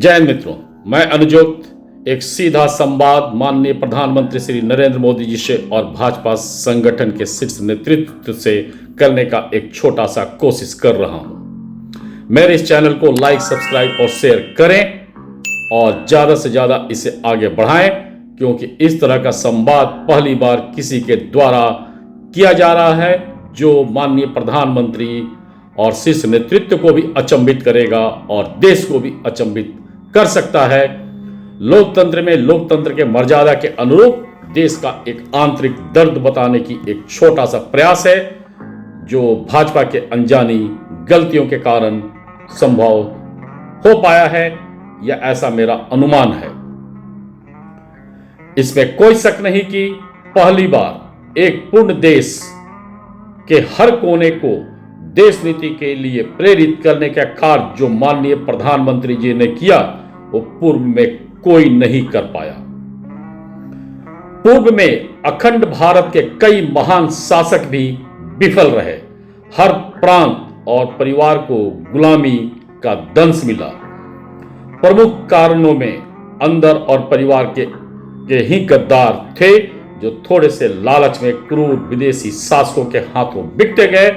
जय हिंद मित्रों, मैं अनुजोत एक सीधा संवाद माननीय प्रधानमंत्री श्री नरेंद्र मोदी जी से और भाजपा संगठन के शीर्ष नेतृत्व से करने का एक छोटा सा कोशिश कर रहा हूं। मेरे इस चैनल को लाइक, सब्सक्राइब और शेयर करें और ज्यादा से ज्यादा इसे आगे बढ़ाएं, क्योंकि इस तरह का संवाद पहली बार किसी के द्वारा किया जा रहा है जो माननीय प्रधानमंत्री और शीर्ष नेतृत्व को भी अचंभित करेगा और देश को भी अचंभित कर सकता है। लोकतंत्र में लोकतंत्र के मर्यादा के अनुरूप देश का एक आंतरिक दर्द बताने की एक छोटा सा प्रयास है जो भाजपा के अनजानी गलतियों के कारण संभव हो पाया है, या ऐसा मेरा अनुमान है। इसमें कोई शक नहीं कि पहली बार एक पूर्ण देश के हर कोने को देश नीति के लिए प्रेरित करने का कार्य जो माननीय प्रधानमंत्री जी ने किया वो पूर्व में कोई नहीं कर पाया। पूर्व में अखंड भारत के कई महान शासक भी विफल रहे। हर प्रांत और परिवार को गुलामी का दंश मिला। प्रमुख कारणों में अंदर और परिवार के ही गद्दार थे जो थोड़े से लालच में क्रूर विदेशी शासकों के हाथों बिकते गए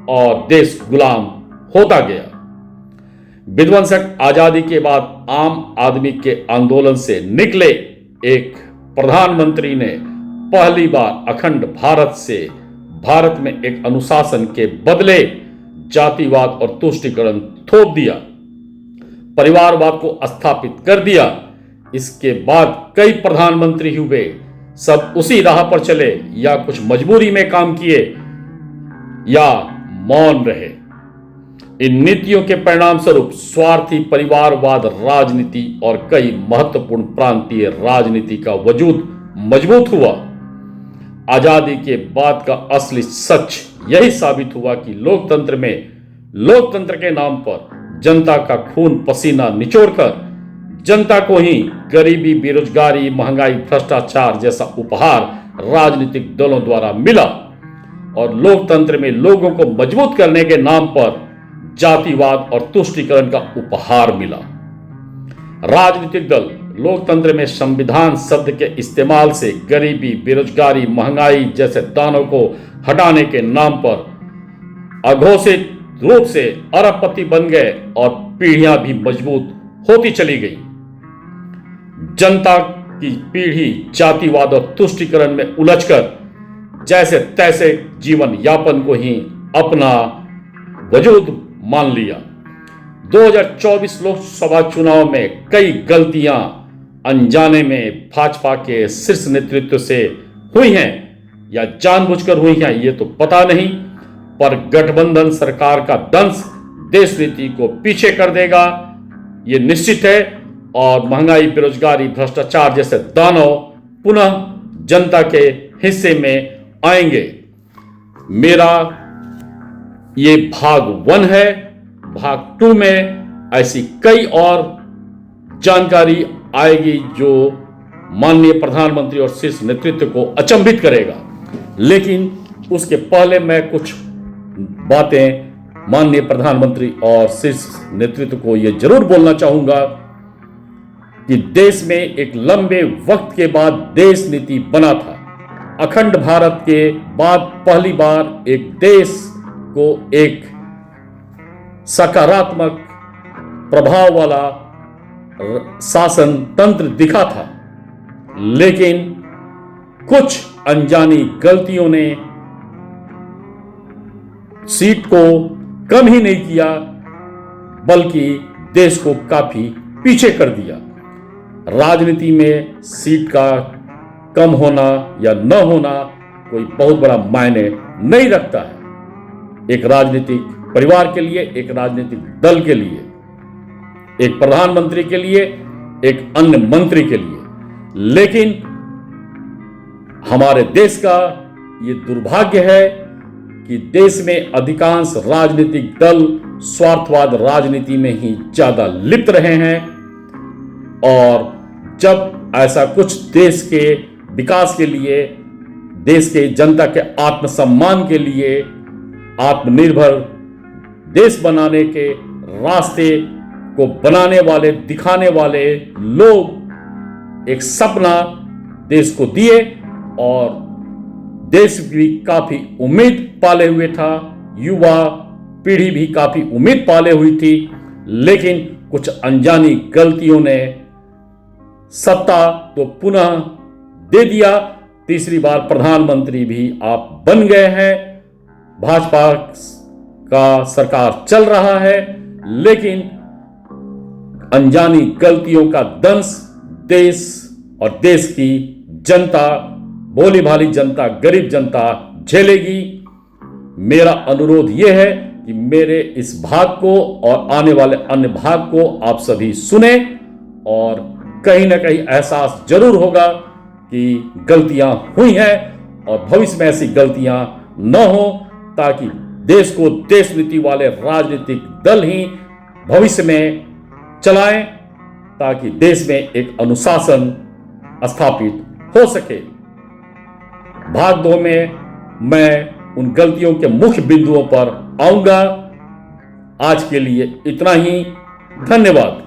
और देश गुलाम होता गया। विध्वंसक आजादी के बाद आम आदमी के आंदोलन से निकले एक प्रधानमंत्री ने पहली बार अखंड भारत में एक अनुशासन के बदले जातिवाद और तुष्टीकरण थोप दिया, परिवारवाद को स्थापित कर दिया। इसके बाद कई प्रधानमंत्री हुए, सब उसी राह पर चले, या कुछ मजबूरी में काम किए या मौन रहे। इन नीतियों के परिणाम स्वरूप स्वार्थी परिवारवाद राजनीति और कई महत्वपूर्ण प्रांतीय राजनीति का वजूद मजबूत हुआ। आजादी के बाद का असली सच यही साबित हुआ कि लोकतंत्र के नाम पर जनता का खून पसीना निचोड़कर जनता को ही गरीबी, बेरोजगारी, महंगाई, भ्रष्टाचार जैसा उपहार राजनीतिक दलों द्वारा मिला, और लोकतंत्र में लोगों को मजबूत करने के नाम पर जातिवाद और तुष्टीकरण का उपहार मिला। राजनीतिक दल लोकतंत्र में संविधान शब्द के इस्तेमाल से गरीबी, बेरोजगारी, महंगाई जैसे दानों को हटाने के नाम पर अघोषित रूप से अरबपति बन गए और पीढ़ियां भी मजबूत होती चली गई। जनता की पीढ़ी जातिवाद और तुष्टीकरण में उलझकर जैसे तैसे जीवन यापन को ही अपना वजूद मान लिया। 2024 लोकसभा चुनाव में कई गलतियां अनजाने में भाजपा के शीर्ष नेतृत्व से हुई हैं या जानबूझकर हुई हैं ये तो पता नहीं, पर गठबंधन सरकार का दंश देश नीति को पीछे कर देगा ये निश्चित है, और महंगाई, बेरोजगारी, भ्रष्टाचार जैसे दानव पुनः जनता के हिस्से में आएंगे। मेरा ये भाग 1 है। भाग 2 में ऐसी कई और जानकारी आएगी जो माननीय प्रधानमंत्री और शीर्ष नेतृत्व को अचंभित करेगा। लेकिन उसके पहले मैं कुछ बातें माननीय प्रधानमंत्री और शीर्ष नेतृत्व को यह जरूर बोलना चाहूंगा कि देश में एक लंबे वक्त के बाद देश नीति बना था। अखंड भारत के बाद पहली बार एक देश को एक सकारात्मक प्रभाव वाला शासन तंत्र दिखा था, लेकिन कुछ अनजानी गलतियों ने सीट को कम ही नहीं किया बल्कि देश को काफी पीछे कर दिया। राजनीति में सीट का कम होना या न होना कोई बहुत बड़ा मायने नहीं रखता है। एक राजनीतिक परिवार के लिए, एक राजनीतिक दल के लिए, एक प्रधानमंत्री के लिए, एक अन्य मंत्री के लिए। लेकिन हमारे देश का ये दुर्भाग्य है कि देश में अधिकांश राजनीतिक दल स्वार्थवाद राजनीति में ही ज्यादा लिप्त रहे हैं, और जब ऐसा कुछ देश के विकास के लिए, देश के जनता के आत्मसम्मान के लिए, आत्मनिर्भर देश बनाने के रास्ते को बनाने वाले, दिखाने वाले लोग एक सपना देश को दिए और देश भी काफी उम्मीद पाले हुए था, युवा पीढ़ी भी काफी उम्मीद पाले हुई थी। लेकिन कुछ अनजानी गलतियों ने सत्ता तो पुनः दे दिया, तीसरी बार प्रधानमंत्री भी आप बन गए हैं, भाजपा का सरकार चल रहा है, लेकिन अनजानी गलतियों का दंश देश और देश की जनता, भोली भाली जनता, गरीब जनता झेलेगी। मेरा अनुरोध यह है कि मेरे इस भाग को और आने वाले अन्य भाग को आप सभी सुने और कहीं ना कहीं एहसास जरूर होगा कि गलतियां हुई हैं और भविष्य में ऐसी गलतियां न हो, ताकि देश को देश नीति वाले राजनीतिक दल ही भविष्य में चलाएं, ताकि देश में एक अनुशासन स्थापित हो सके। भाग 2 में मैं उन गलतियों के मुख्य बिंदुओं पर आऊंगा। आज के लिए इतना ही, धन्यवाद।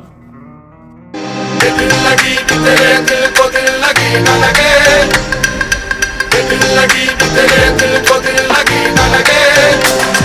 दिल लगी तेरे दिल को दिल लगी न लगे, दिल लगी तेरे दिल को दिल लगी न लगे।